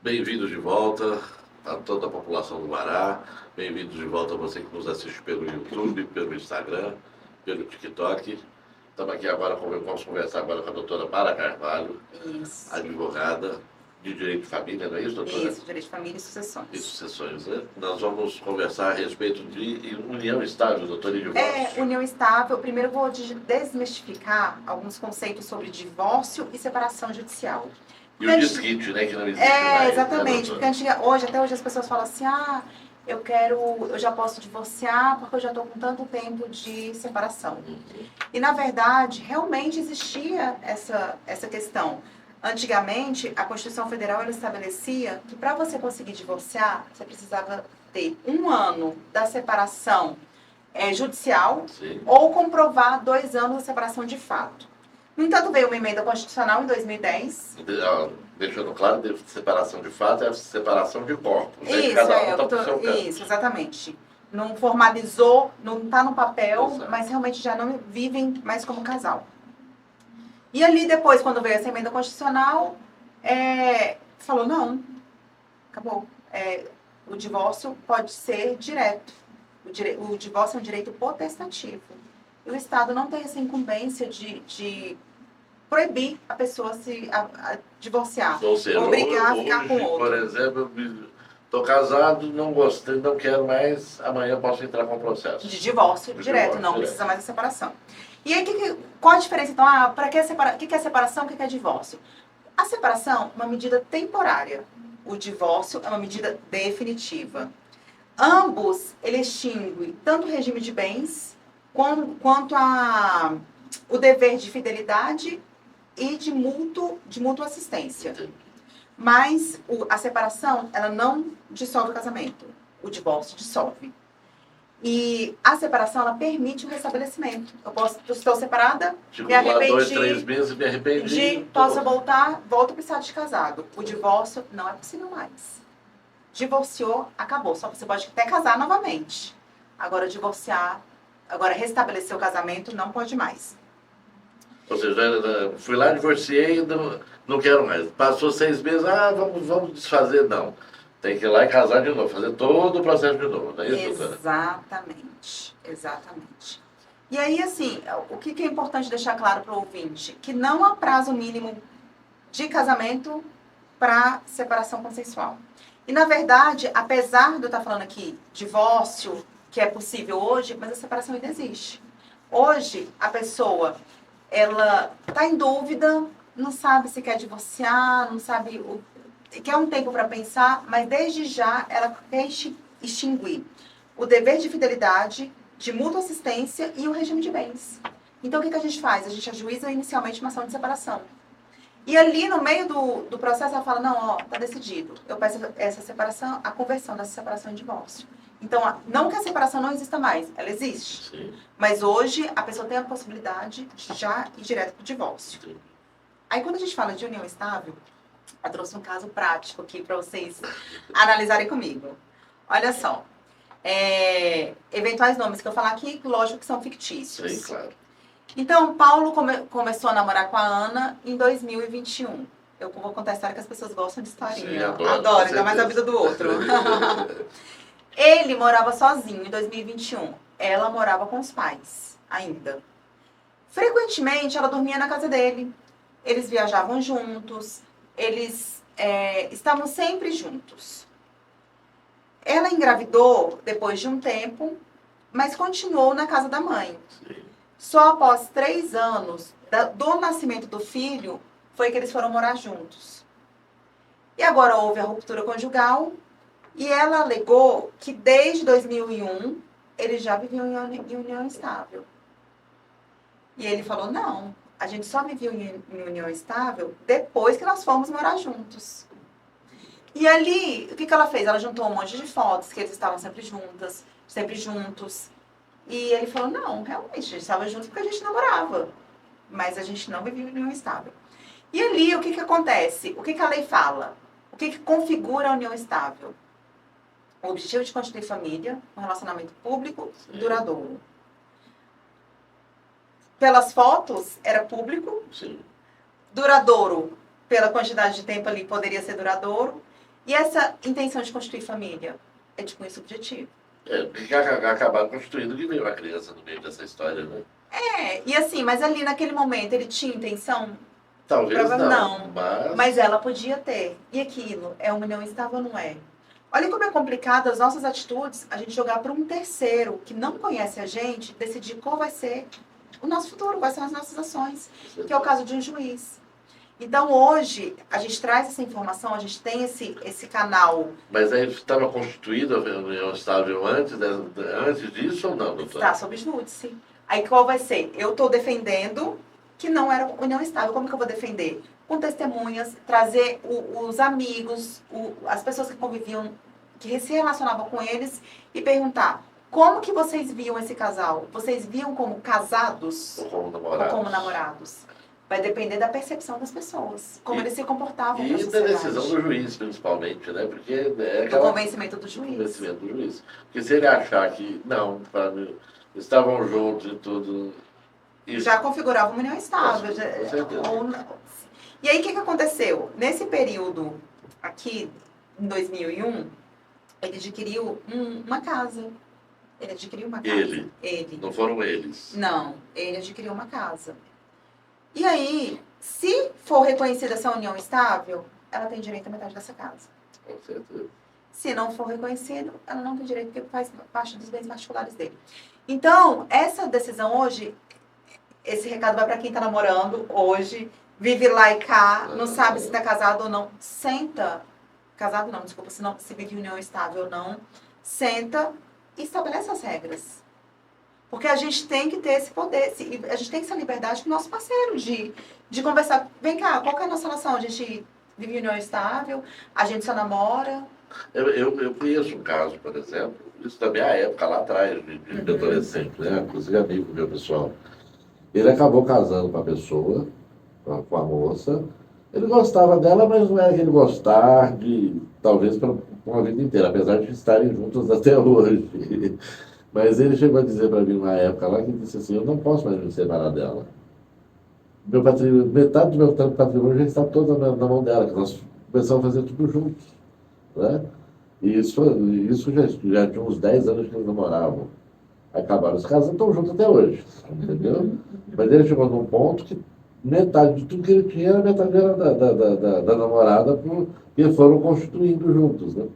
Bem-vindos de volta a toda a população do Pará. Bem-vindos de volta a você que nos assiste pelo YouTube, pelo Instagram, pelo TikTok. Estamos aqui agora, vamos conversar agora com a doutora Mara Carvalho, Isso. advogada de Direito de Família, não é isso, doutora? Isso, Direito de Família e Sucessões. E sucessões, né? Nós vamos conversar a respeito de união estável, doutora, e divórcio. União estável. Primeiro eu vou desmistificar alguns conceitos sobre divórcio e separação judicial. E o desquite, né, que não existe mais. Exatamente, Né, porque até hoje as pessoas falam assim, eu já posso divorciar porque eu já estou com tanto tempo de separação. E, na verdade, realmente existia essa questão. Antigamente, a Constituição Federal ela estabelecia que para você conseguir divorciar, você precisava ter 1 ano da separação judicial. Sim. Ou comprovar 2 anos da separação de fato. No entanto, veio uma emenda constitucional em 2010. Deixando claro, de separação de fato é a separação de corpos. Né? Isso, Cada um tá pro seu canto. isso, exatamente. Não formalizou, não está no papel, Exato. mas realmente já não vivem mais como casal. E ali depois, quando veio essa emenda constitucional, falou, não, acabou. O divórcio pode ser direto. O divórcio é um direito potestativo. E o Estado não tem essa incumbência de proibir a pessoa a divorciar. Ou seja, obrigar hoje, a ficar com outro. por exemplo, estou casado, não gostei, não quero mais, amanhã posso entrar com processo. De divórcio direto, não direto. precisa mais da separação. E aí, qual a diferença? Então, para que o que é separação, o que é divórcio? A separação é uma medida temporária. O divórcio é uma medida definitiva. Ambos, ele extingue tanto o regime de bens, quanto o dever de fidelidade e de mútua assistência. Mas a separação, ela não dissolve o casamento. O divórcio dissolve. E a separação, ela permite o restabelecimento. Estou separada, Tipo, me arrependi. 2, 3 meses, me arrependi. Posso voltar, volto para o estado de casado. O divórcio não é possível mais. Divorciou, acabou. Só você pode até casar novamente. Agora, restabelecer o casamento não pode mais. Ou seja, fui lá, divorciei, não quero mais. Passou 6 meses, vamos desfazer, não. Tem que ir lá e casar de novo, fazer todo o processo de novo, não é isso, doutora? Exatamente. E aí, assim, o que é importante deixar claro para o ouvinte? Que não há prazo mínimo de casamento para separação consensual. E, na verdade, apesar de eu estar falando aqui divórcio, que é possível hoje, mas a separação ainda existe. Hoje, a pessoa, ela está em dúvida, não sabe se quer divorciar, não sabe, quer um tempo para pensar, mas desde já ela quer extinguir o dever de fidelidade, de mútua assistência e o regime de bens. Então, o que a gente faz? A gente ajuiza inicialmente uma ação de separação. E ali, no meio do processo, ela fala, não, tá decidido. Eu peço essa separação, a conversão dessa separação em divórcio. Então, não que a separação não exista mais, ela existe. Sim. Mas hoje, a pessoa tem a possibilidade de já ir direto pro divórcio. Sim. Aí, quando a gente fala de união estável, eu trouxe um caso prático aqui para vocês analisarem comigo. Olha só. Eventuais nomes que eu falar aqui, lógico que são fictícios. Sim, claro. Então, Paulo começou a namorar com a Ana em 2021. Eu vou contar a história que as pessoas gostam de historinha. Sim, adoro, ainda mais a vida do outro. Ele morava sozinho em 2021. Ela morava com os pais, ainda. Frequentemente, ela dormia na casa dele. Eles viajavam juntos. Eles estavam sempre juntos. Ela engravidou depois de um tempo, mas continuou na casa da mãe. Sim. Só após 3 anos do nascimento do filho, foi que eles foram morar juntos. E agora houve a ruptura conjugal, e ela alegou que desde 2001, eles já viviam em união estável. E ele falou, não, a gente só viveu em união estável depois que nós fomos morar juntos. E ali, o que ela fez? Ela juntou um monte de fotos, que eles estavam sempre juntas, sempre juntos. E ele falou, não, realmente, a gente estava juntos porque a gente namorava. Mas a gente não vivia em união estável. E ali, o que acontece? O que a lei fala? O que configura a união estável? O objetivo de constituir família, um relacionamento público duradouro. Pelas fotos, era público. Sim. Duradouro, pela quantidade de tempo ali, poderia ser duradouro. E essa intenção de constituir família é de cunho subjetivo. Porque acabaram constituindo que veio uma criança no meio dessa história, né? E assim, mas ali naquele momento ele tinha intenção? Talvez não, Mas ela podia ter. E aquilo, é uma união estável ou não é? Olha como é complicado as nossas atitudes, a gente jogar para um terceiro que não conhece a gente, decidir qual vai ser o nosso futuro, quais são as nossas ações, que é o caso de um juiz. Então, hoje, a gente traz essa informação, a gente tem esse canal. Mas aí estava constituída a união estável antes disso ou não, doutora? Está sob júdice. Aí, qual vai ser? Eu estou defendendo que não era união estável. Como que eu vou defender? Com testemunhas, trazer os amigos, as pessoas que conviviam, que se relacionavam com eles e perguntar: como que vocês viam esse casal? Vocês viam como casados? Ou como namorados? Ou como namorados? Vai depender da percepção das pessoas, como eles se comportavam. E da decisão do juiz, principalmente, né? Porque do convencimento do juiz. Convencimento do juiz. Porque se ele achar que, não, estavam juntos e tudo. Já configurava uma união estável. Com certeza. E aí, o que aconteceu? Nesse período, aqui, em 2001, ele adquiriu uma casa. Ele adquiriu uma casa. Ele. Não foram eles. Não, ele adquiriu uma casa. E aí, se for reconhecida essa união estável, ela tem direito à metade dessa casa. Com certeza. Se não for reconhecido, ela não tem direito, porque faz parte dos bens particulares dele. Então, essa decisão hoje, esse recado vai para quem está namorando hoje, vive lá e cá, não sabe se está casado ou não. Senta, casado não, desculpa, se vive em união estável ou não, senta e estabelece as regras. Porque a gente tem que ter esse poder, a gente tem essa liberdade com o nosso parceiro de conversar. Vem cá, qual que é a nossa relação? A gente vive em união estável, a gente só namora. Eu conheço um caso, por exemplo, isso da minha época, lá atrás, de adolescente, né? Inclusive amigo meu pessoal. Ele acabou casando com a pessoa, com a moça. Ele gostava dela, mas não era aquele gostar de, talvez, para uma vida inteira, apesar de estarem juntos até hoje. Mas ele chegou a dizer para mim uma época lá que ele disse assim: eu não posso mais me separar dela. Meu patrimônio, metade do meu patrimônio já está todo na mão dela, que nós começamos a fazer tudo juntos. Né? E isso já tinha uns 10 anos que eles namoravam. Acabaram se casando, estão juntos até hoje. Entendeu? Mas ele chegou num ponto que metade de tudo que ele tinha era metade era da namorada, porque foram constituindo juntos. Né?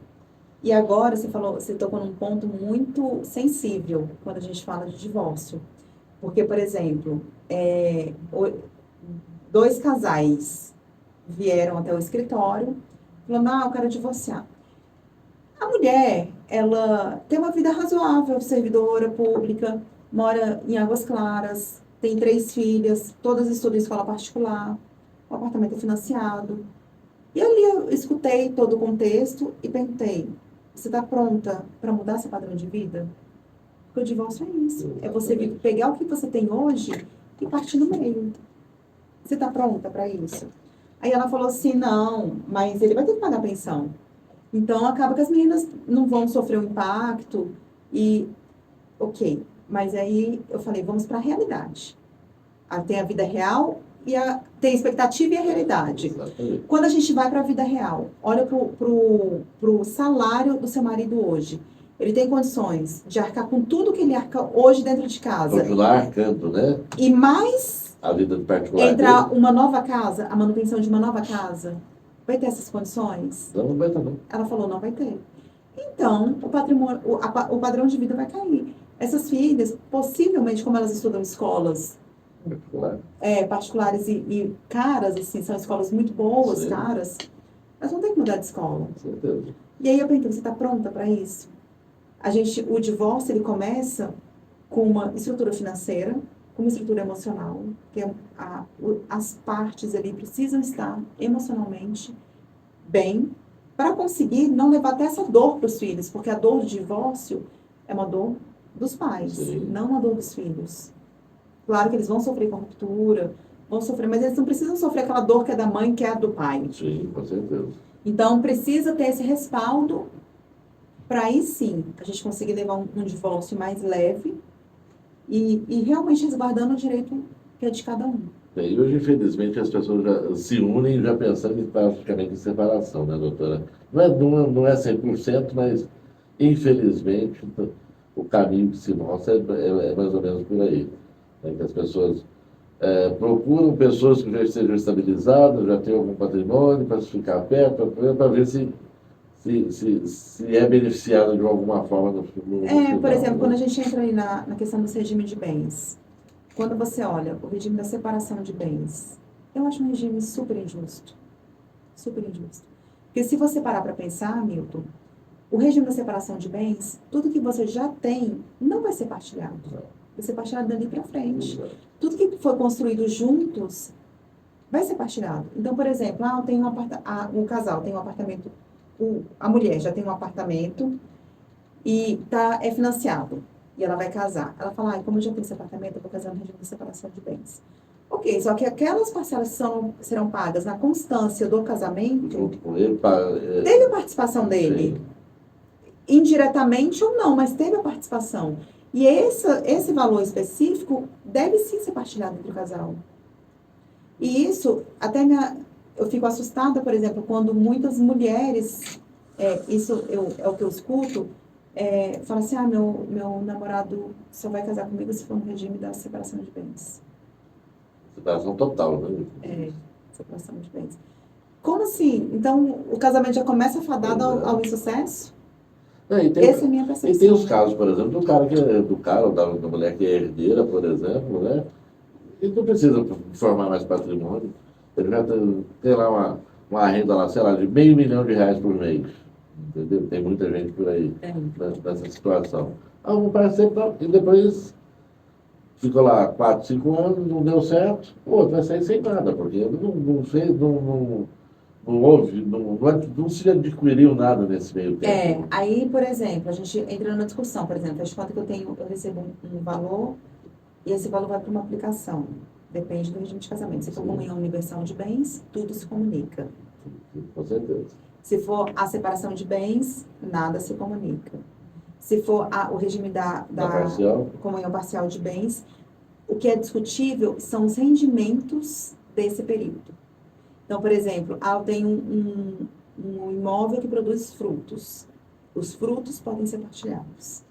E agora você tocou num ponto muito sensível quando a gente fala de divórcio. Porque, por exemplo, dois casais vieram até o escritório falando: eu quero divorciar. A mulher, ela tem uma vida razoável, servidora pública, mora em Águas Claras, tem 3 filhas, todas estudam em escola particular, o apartamento é financiado. E ali eu escutei todo o contexto e perguntei: você está pronta para mudar seu padrão de vida? Porque o divórcio é isso. É você pegar o que você tem hoje e partir no meio. Você está pronta para isso? Aí ela falou assim: não, mas ele vai ter que pagar a pensão. Então, acaba que as meninas não vão sofrer um impacto. E, ok. Mas aí eu falei: vamos para a realidade. Tem a vida real e tem a expectativa e a realidade. Exatamente. Quando a gente vai para a vida real, olha pro salário do seu marido hoje. Ele tem condições de arcar com tudo que ele arca hoje dentro de casa. Continuar arcando, né? E mais a vida de particular entrar dele. uma nova casa, a manutenção de uma nova casa. Vai ter essas condições? Não vai ter, não. Ela falou: não vai ter. Então, o patrimônio, o padrão de vida vai cair. Essas filhas, possivelmente, como elas estudam em escolas particulares e caras, assim, são escolas muito boas, Sim. caras, elas vão ter que mudar de escola. Com certeza. E aí eu perguntei: você está pronta para isso? O divórcio, ele começa com uma estrutura financeira, com uma estrutura emocional, que as partes ali precisam estar emocionalmente bem, para conseguir não levar até essa dor para os filhos, porque a dor do divórcio é uma dor dos pais, Sim. não uma dor dos filhos. Claro que eles vão sofrer com ruptura, mas eles não precisam sofrer aquela dor que é da mãe, que é a do pai. Sim, com certeza. Então, precisa ter esse respaldo para aí sim a gente conseguir levar um divórcio mais leve e realmente resguardando o direito que é de cada um. E hoje, infelizmente, as pessoas já se unem já pensando praticamente em separação, né, doutora? Não é 100%, mas, infelizmente, o caminho que se mostra é mais ou menos por aí. Né? Que as pessoas procuram pessoas que já estejam estabilizadas, já tenham algum patrimônio, para ficar perto, para ver se é beneficiada de alguma forma no Por final, exemplo, quando né? a gente entra aí na questão dos regimes de bens, quando você olha o regime da separação de bens, eu acho um regime super injusto. Super injusto. Porque se você parar para pensar, Milton, o regime da separação de bens, tudo que você já tem não vai ser partilhado. Vai ser partilhado dali para frente. Tudo que foi construído juntos vai ser partilhado. Então, por exemplo, eu tenho um casal tem um apartamento, a mulher já tem um apartamento e é financiado. E ela vai casar. Ela fala, como eu já tenho esse apartamento, eu vou casar no regime de separação de bens. Ok, só que aquelas parcelas serão pagas na constância do casamento, Junto com ele, teve a participação dele. sim. Indiretamente ou não, mas teve a participação. E esse valor específico deve sim ser partilhado entre o casal. E isso, eu fico assustada, por exemplo, quando muitas mulheres, é o que eu escuto, falam assim, meu namorado só vai casar comigo se for no regime da separação de bens. Separação total, né? Separação de bens. Como assim? Então, o casamento já começa fadado ao insucesso? Essa é a minha percepção. E tem os casos, por exemplo, do cara ou da mulher que é herdeira, por exemplo, né? Ele não precisa formar mais patrimônio. Ele já tem lá uma renda lá, sei lá, de R$ 500 mil por mês. Entendeu? Tem muita gente por aí nessa situação. Algum parceiro e depois ficou lá 4, 5 anos, não deu certo, o outro vai sair sem nada, porque ele não fez, não houve, não se adquiriu nada nesse meio tempo. Aí, por exemplo, a gente entra numa discussão, por exemplo, faz de conta que eu recebo um valor e esse valor vai para uma aplicação. Depende do regime de casamento. Se for comunhão universal de bens, tudo se comunica. Com certeza. Se for a separação de bens, nada se comunica. Se for o regime da comunhão parcial de bens, o que é discutível são os rendimentos desse período. Então, por exemplo, eu tenho um imóvel que produz frutos. Os frutos podem ser partilhados.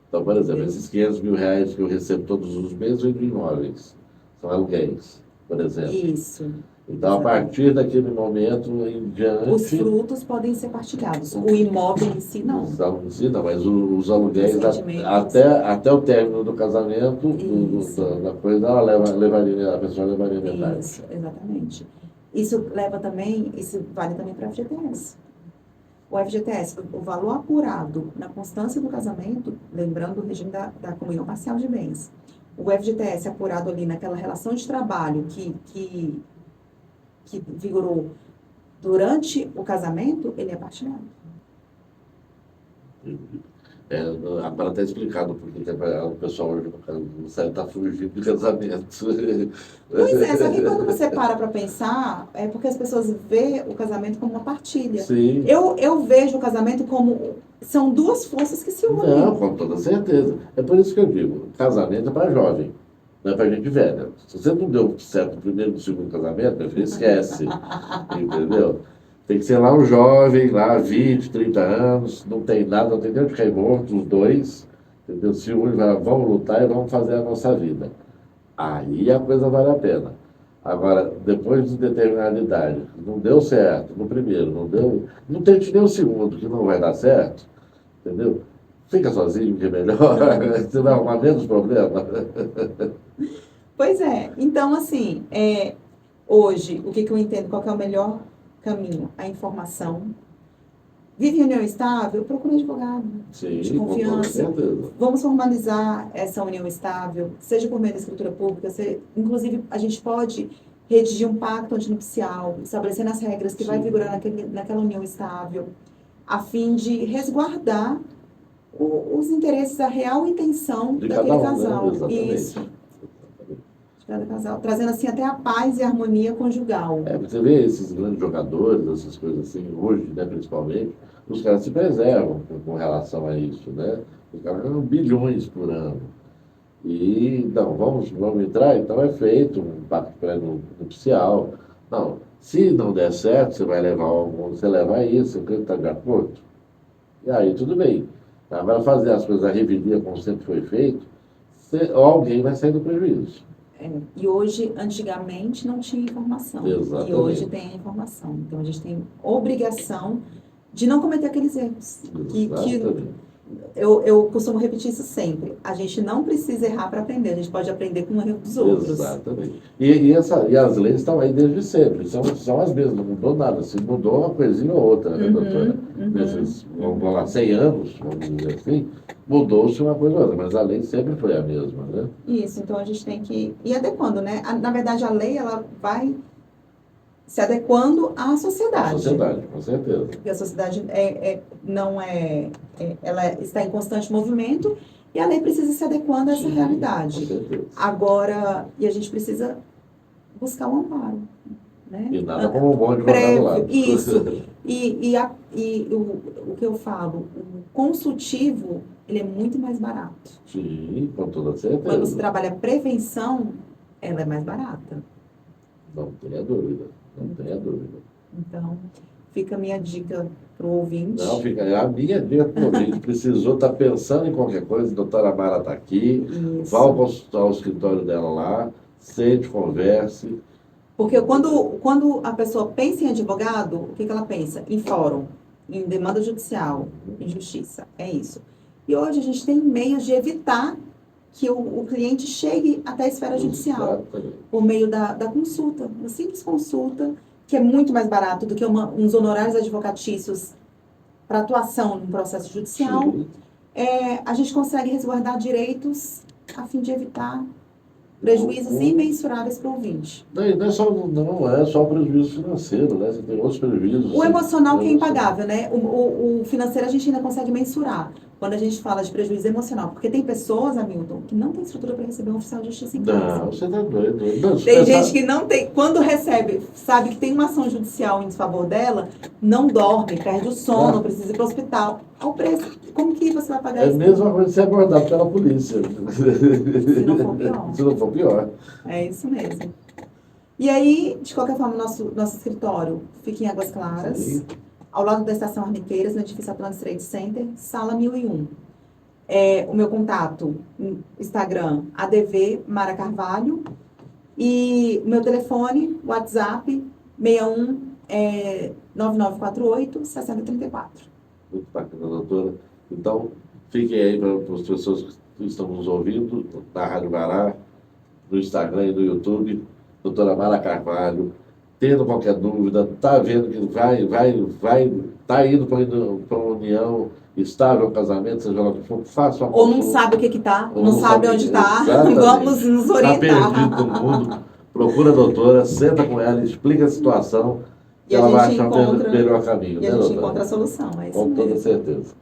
Então, por exemplo, esses R$ 500 mil que eu recebo todos os meses vêm de imóveis. São aluguéis, por exemplo. Isso. Então, a partir daquele momento em diante... Os frutos podem ser partilhados. O imóvel em si, não. Em si, não, mas os aluguéis, até o término do casamento, da coisa, a pessoa levaria metade. Isso, exatamente. Isso vale também para a FGTS. O FGTS, o valor apurado na constância do casamento, lembrando o regime da comunhão parcial de bens. O FGTS apurado ali naquela relação de trabalho que vigorou durante o casamento, ele é partilhado. Agora está explicado porque o pessoal hoje não está fugindo de casamento. Pois é, só que quando você para pensar, é porque as pessoas veem o casamento como uma partilha. Sim. Eu vejo o casamento como... São duas forças que se unem. Não, com toda certeza. É por isso que eu digo, casamento é para jovem, não é para gente velha. Se você não deu certo no primeiro e no segundo casamento, meu filho, esquece. Entendeu? Tem que ser lá um jovem, lá 20, 30 anos, não tem nada, não tem nem onde cair morto, os dois, entendeu? Se une, vamos lutar e vamos fazer a nossa vida. Aí a coisa vale a pena. Agora, depois de determinada idade, não deu certo no primeiro, não tente nem o segundo, que não vai dar certo, entendeu? Fica sozinho, que é melhor, você vai arrumar menos problema. Pois é. Então, assim, hoje, o que eu entendo, qual que é o melhor caminho? A informação. Vive em união estável? Procure um advogado. Sim, de confiança. Com certeza. Vamos formalizar essa união estável, seja por meio da escritura pública, inclusive a gente pode redigir um pacto antinupcial, estabelecendo as regras que vai vigorar naquela união estável, a fim de resguardar os interesses, a real intenção daquele casal. Né? Isso. De cada casal. Trazendo assim até a paz e a harmonia conjugal. Você vê esses grandes jogadores, essas coisas assim, hoje, né, principalmente, os caras se preservam com relação a isso, né? Os caras ganham bilhões por ano. E, não, vamos entrar, então é feito um pacto pré-nupcial. Não, se não der certo, você vai levar algum, você leva isso, você está de acordo? E aí tudo bem. Agora fazer as coisas à revelia, como sempre foi feito, alguém vai sair do prejuízo. E hoje, antigamente, não tinha informação. Exatamente. E hoje tem a informação. Então, a gente tem obrigação de não cometer aqueles erros. Que eu costumo repetir isso sempre. A gente não precisa errar para aprender. A gente pode aprender com o erro dos outros. Exatamente. E as leis estão aí desde sempre. São as mesmas, não mudou nada. Se mudou uma coisinha ou outra, né, doutora? Nesses, vamos lá, 100 anos, vamos dizer assim, mudou-se uma coisa ou outra, mas a lei sempre foi a mesma, né? Isso, então a gente tem que ir adequando, né? Na verdade, a lei, ela vai se adequando à sociedade. A sociedade, com certeza. Porque a sociedade ela está em constante movimento e a lei precisa se adequando a essa realidade. Com certeza. Agora, e a gente precisa buscar um amparo, né? E nada como um bom advogado lá. Isso. O que eu falo, o consultivo, ele é muito mais barato. Sim, com toda certeza. Quando você trabalha prevenção, ela é mais barata. Não tenha dúvida, não tenha dúvida. Então, fica a minha dica para o ouvinte. Não, fica a minha dica para o ouvinte. Precisou estar pensando em qualquer coisa, a doutora Mara está aqui, Isso. vá ao escritório dela lá, sente, converse. Porque quando a pessoa pensa em advogado, o que ela pensa? Em fórum, em demanda judicial, em justiça. É isso. E hoje a gente tem meios de evitar que o cliente chegue até a esfera judicial. Exatamente. Por meio da consulta, uma simples consulta, que é muito mais barato do que uns honorários advocatícios para atuação no processo judicial. Sim. A gente consegue resguardar direitos a fim de evitar prejuízos imensuráveis para o ouvinte. Não é só o prejuízo financeiro, né? Você tem outros prejuízos. O emocional que é impagável, né? O financeiro a gente ainda consegue mensurar. Quando a gente fala de prejuízo emocional. Porque tem pessoas, Hamilton, que não tem estrutura para receber um oficial de justiça em casa. Não, você tá doido. Não, Tem gente que não tem, quando recebe, sabe que tem uma ação judicial em desfavor dela, não dorme, perde o sono, precisa ir para o hospital. Ao preço, como que você vai pagar É a isso? mesma coisa de ser abordado pela polícia. Se não for pior. Se não for pior. É isso mesmo. E aí, de qualquer forma, nosso escritório fica em Águas Claras, Sim. ao lado da Estação Arniqueiras, no edifício Atlantis Trade Center, sala 1001. O meu contato, Instagram, ADV Mara Carvalho. E o meu telefone, WhatsApp, 61 9948 6034. Muito bacana, doutora. Então, fiquem aí para as pessoas que estão nos ouvindo, na Rádio Mará, no Instagram e no YouTube, doutora Mara Carvalho. Tendo qualquer dúvida, está vendo que está indo para uma união estável, casamento, seja lá o que for, faça uma Ou consulta. não sabe o que está, Ou não sabe onde está, exatamente. vamos nos Está orientar. perdido no mundo, procura a doutora, senta com ela, explica a situação, E ela a vai gente achar o melhor caminho, E a né, gente doutora? encontra a solução, é isso Com toda mesmo. certeza.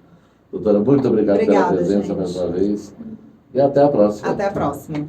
Doutora, muito obrigado pela Obrigada, presença gente. mais uma vez. E até a próxima. Até a próxima.